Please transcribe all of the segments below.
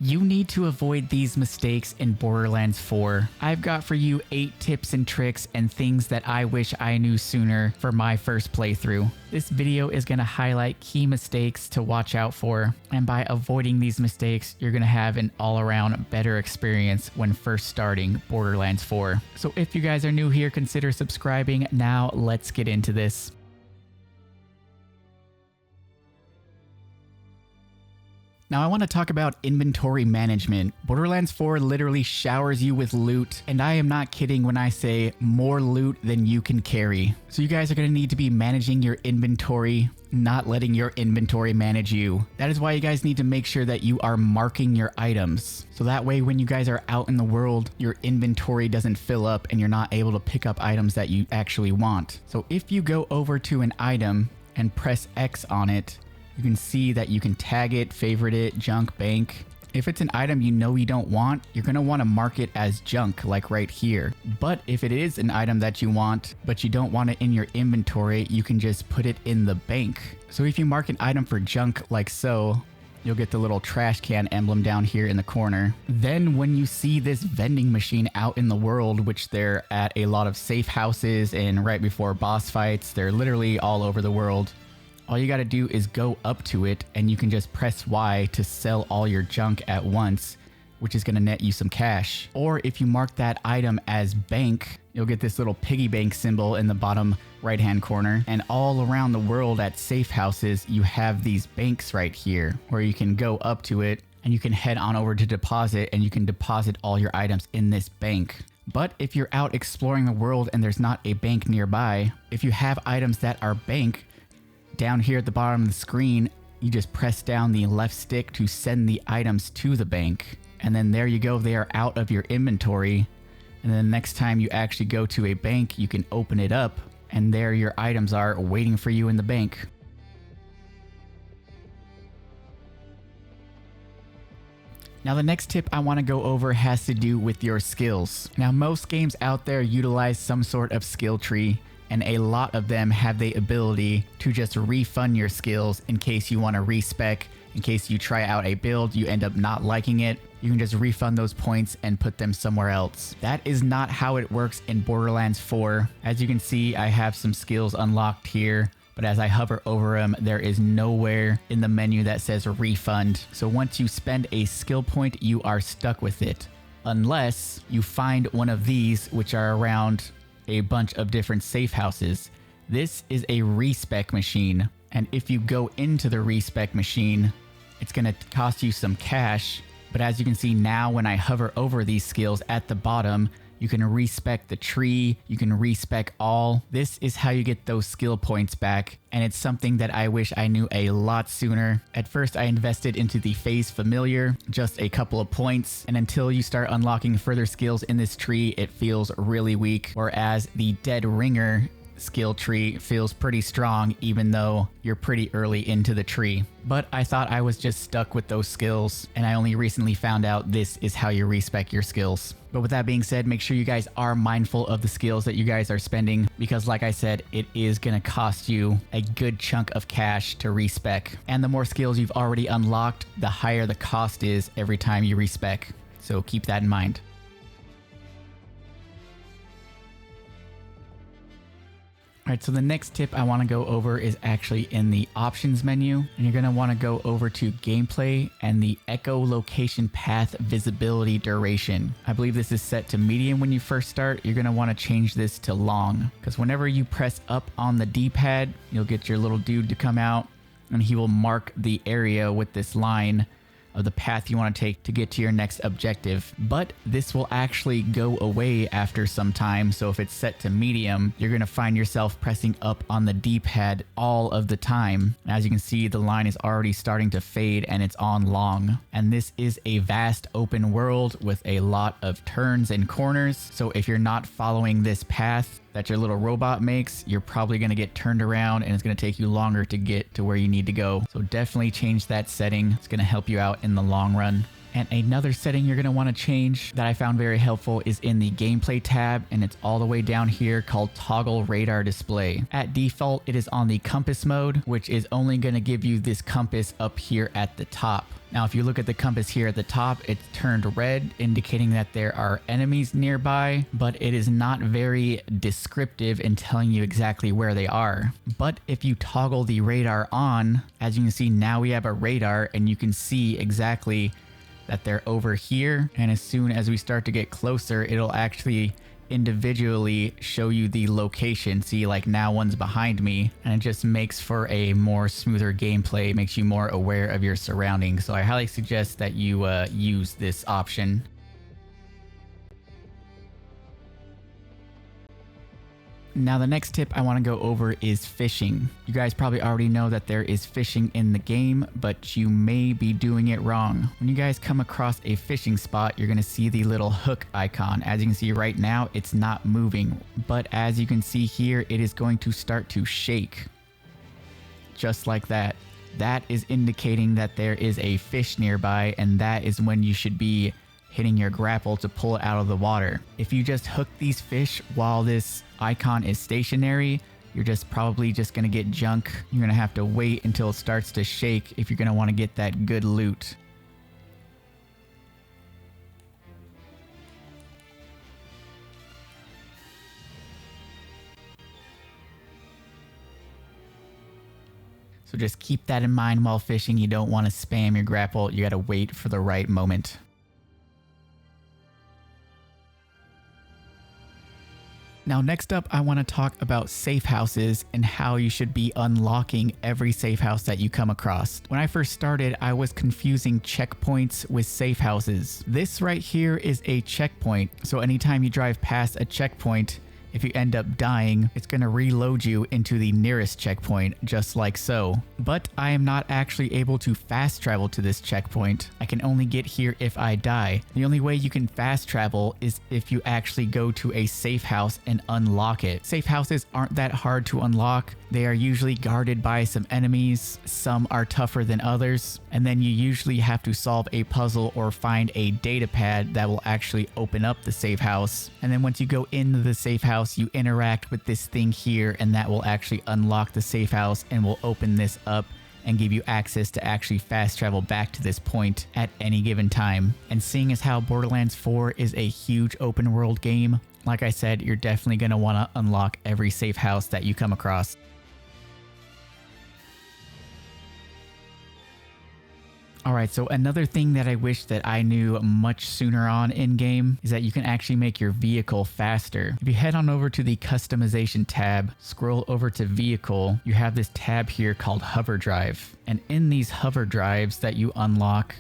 You need to avoid these mistakes in Borderlands 4. I've got for you 8 tips and tricks and things that I wish I knew sooner for my first playthrough. This video is going to highlight key mistakes to watch out for, and by avoiding these mistakes, you're going to have an all-around better experience when first starting Borderlands 4. So if you guys are new here, consider subscribing. Now let's get into this. Now I want to talk about inventory management. Borderlands 4 literally showers you with loot, and I am not kidding when I say more loot than you can carry. So you guys are going to need to be managing your inventory, not letting your inventory manage you. That is why you guys need to make sure that you are marking your items. So that way when you guys are out in the world, your inventory doesn't fill up and you're not able to pick up items that you actually want. So if you go over to an item and press X on it, you can see that you can tag it, favorite it, junk, bank. If it's an item you know you don't want, you're going to want to mark it as junk, like right here. But if it is an item that you want, but you don't want it in your inventory, you can just put it in the bank. So if you mark an item for junk like so, you'll get the little trash can emblem down here in the corner. Then when you see this vending machine out in the world, which they're at a lot of safe houses and right before boss fights, they're literally all over the world. All you got to do is go up to it and you can just press Y to sell all your junk at once, which is going to net you some cash. Or if you mark that item as bank, you'll get this little piggy bank symbol in the bottom right hand corner. And all around the world at safe houses, you have these banks right here where you can go up to it and you can head on over to deposit and you can deposit all your items in this bank. But if you're out exploring the world and there's not a bank nearby, if you have items that are bank, down here at the bottom of the screen, you just press down the left stick to send the items to the bank. And then there you go, they are out of your inventory. And then next time you actually go to a bank, you can open it up and there your items are waiting for you in the bank. Now the next tip I want to go over has to do with your skills. Now most games out there utilize some sort of skill tree, and a lot of them have the ability to just refund your skills in case you want to respec, in case you try out a build, you end up not liking it. You can just refund those points and put them somewhere else. That is not how it works in Borderlands 4. As you can see, I have some skills unlocked here, but as I hover over them, there is nowhere in the menu that says refund. So once you spend a skill point, you are stuck with it. Unless you find one of these, which are around a bunch of different safe houses. This is a respec machine, and if you go into the respec machine, it's going to cost you some cash. But as you can see now, when I hover over these skills at the bottom, you can respec the tree, you can respec all. This is how you get those skill points back, and it's something that I wish I knew a lot sooner. At first I invested into the phase familiar, just a couple of points, and until you start unlocking further skills in this tree, it feels really weak, whereas the dead ringer skill tree feels pretty strong even though you're pretty early into the tree. But I thought I was just stuck with those skills, and I only recently found out this is how you respec your skills. But with that being said, make sure you guys are mindful of the skills that you guys are spending, because like I said, it is going to cost you a good chunk of cash to respec. And the more skills you've already unlocked, the higher the cost is every time you respec. So keep that in mind. Alright, so the next tip I want to go over is actually in the options menu, and you're going to want to go over to gameplay and the echolocation path visibility duration. I believe this is set to medium when you first start. You're going to want to change this to long, because whenever you press up on the D-pad, you'll get your little dude to come out and he will mark the area with this line of the path you want to take to get to your next objective. But this will actually go away after some time, so if it's set to medium, you're going to find yourself pressing up on the D-pad all of the time. As you can see, the line is already starting to fade and it's on long. And this is a vast open world with a lot of turns and corners, so if you're not following this path that your little robot makes, you're probably going to get turned around and it's going to take you longer to get to where you need to go. So definitely change that setting. It's going to help you out in the long run. And another setting you're going to want to change that I found very helpful is in the gameplay tab, and it's all the way down here called toggle radar display. At default, it is on the compass mode, which is only going to give you this compass up here at the top. Now, if you look at the compass here at the top, it's turned red, indicating that there are enemies nearby, but it is not very descriptive in telling you exactly where they are. But if you toggle the radar on, as you can see, now we have a radar and you can see exactly that they're over here. And as soon as we start to get closer, it'll actually individually show you the location. See, like now one's behind me, and it just makes for a more smoother gameplay, makes you more aware of your surroundings. So I highly suggest that you use this option. Now the next tip I want to go over is fishing. You guys probably already know that there is fishing in the game, but you may be doing it wrong. When you guys come across a fishing spot, you're going to see the little hook icon. As you can see right now, it's not moving, but as you can see here, it is going to start to shake. Just like that. That is indicating that there is a fish nearby, and that is when you should be hitting your grapple to pull it out of the water. If you just hook these fish while this icon is stationary, you're just probably just gonna get junk. You're gonna have to wait until it starts to shake if you're gonna want to get that good loot. So just keep that in mind while fishing. You don't want to spam your grapple. You gotta wait for the right moment. Now next up, I want to talk about safe houses and how you should be unlocking every safe house that you come across. When I first started, I was confusing checkpoints with safe houses. This right here is a checkpoint, so anytime you drive past a checkpoint, if you end up dying, it's going to reload you into the nearest checkpoint, just like so. But I am not actually able to fast travel to this checkpoint. I can only get here if I die. The only way you can fast travel is if you actually go to a safe house and unlock it. Safe houses aren't that hard to unlock. They are usually guarded by some enemies. Some are tougher than others. And then you usually have to solve a puzzle or find a data pad that will actually open up the safe house. And then once you go into the safe house, you interact with this thing here, and that will actually unlock the safe house and will open this up and give you access to actually fast travel back to this point at any given time. And seeing as how Borderlands 4 is a huge open world game, like I said, you're definitely going to want to unlock every safe house that you come across. Alright, so another thing that I wish that I knew much sooner on in game is that you can actually make your vehicle faster. If you head on over to the customization tab, scroll over to vehicle, you have this tab here called hover drive. And in these hover drives that you unlock,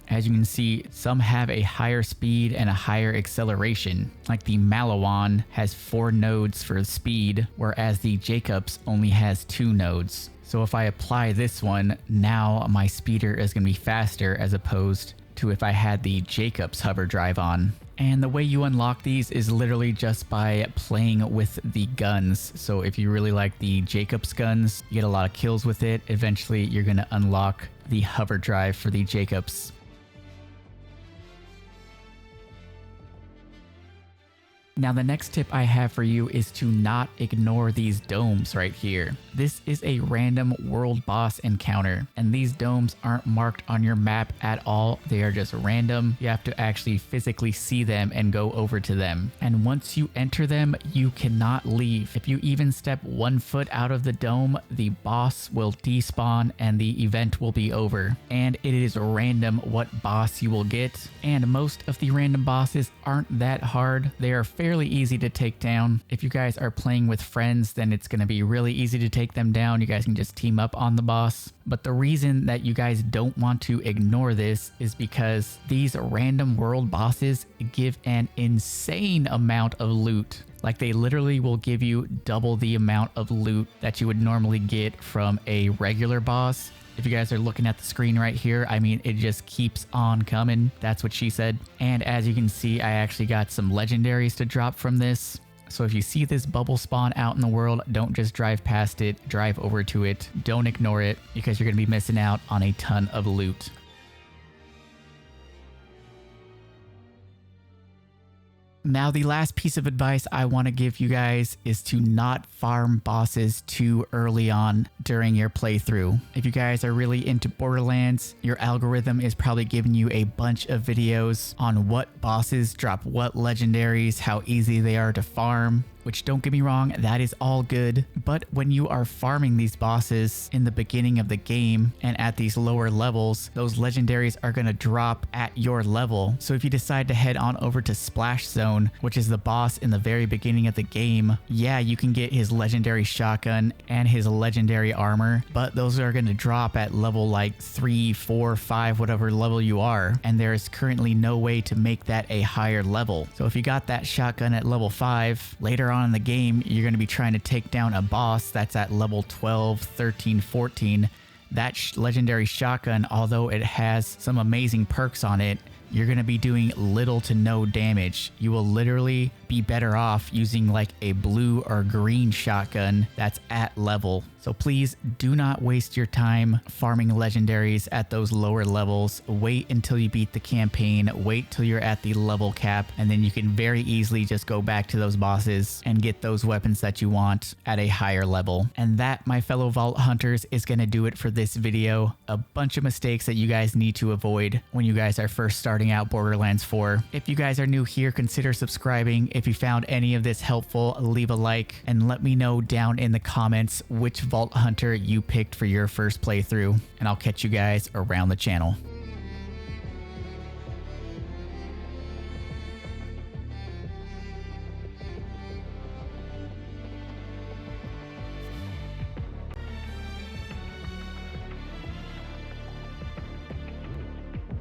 as you can see, some have a higher speed and a higher acceleration. Like the Malawan has 4 nodes for speed, whereas the Jacobs only has 2 nodes. So if I apply this one, now my speeder is going to be faster as opposed to if I had the Jacobs hover drive on. And the way you unlock these is literally just by playing with the guns. So if you really like the Jacobs guns, you get a lot of kills with it. Eventually you're going to unlock the hover drive for the Jacobs. Now the next tip I have for you is to not ignore these domes right here. This is a random world boss encounter, and these domes aren't marked on your map at all. They are just random. You have to actually physically see them and go over to them. And once you enter them, you cannot leave. If you even step 1 foot out of the dome, the boss will despawn and the event will be over. And it is random what boss you will get. And most of the random bosses aren't that hard. They are fairly easy to take down. If you guys are playing with friends, then it's going to be really easy to take them down. You guys can just team up on the boss. But the reason that you guys don't want to ignore this is because these random world bosses give an insane amount of loot. Like they literally will give you double the amount of loot that you would normally get from a regular boss. If you guys are looking at the screen right here, I mean, it just keeps on coming. That's what she said. And as you can see, I actually got some legendaries to drop from this. So if you see this bubble spawn out in the world, don't just drive past it, drive over to it. Don't ignore it because you're going to be missing out on a ton of loot. Now, the last piece of advice I want to give you guys is to not farm bosses too early on during your playthrough. If you guys are really into Borderlands, your algorithm is probably giving you a bunch of videos on what bosses drop what legendaries, how easy they are to farm. Which, don't get me wrong, that is all good, but when you are farming these bosses in the beginning of the game and at these lower levels, those legendaries are going to drop at your level. So if you decide to head on over to Splash Zone, which is the boss in the very beginning of the game, yeah, you can get his legendary shotgun and his legendary armor, but those are going to drop at level like 3, 4, 5, whatever level you are, and there is currently no way to make that a higher level. So if you got that shotgun at level 5, later on in the game, you're going to be trying to take down a boss that's at level 12, 13, 14. That legendary shotgun, although it has some amazing perks on it, you're going to be doing little to no damage. You will literally be better off using like a blue or green shotgun that's at level. So please do not waste your time farming legendaries at those lower levels. Wait until you beat the campaign, wait till you're at the level cap, and then you can very easily just go back to those bosses and get those weapons that you want at a higher level. And that, my fellow Vault Hunters, is going to do it for this video. A bunch of mistakes that you guys need to avoid when you guys are first starting out Borderlands 4. If you guys are new here, consider subscribing. If you found any of this helpful, leave a like and let me know down in the comments which Vault Hunter you picked for your first playthrough, and I'll catch you guys around the channel.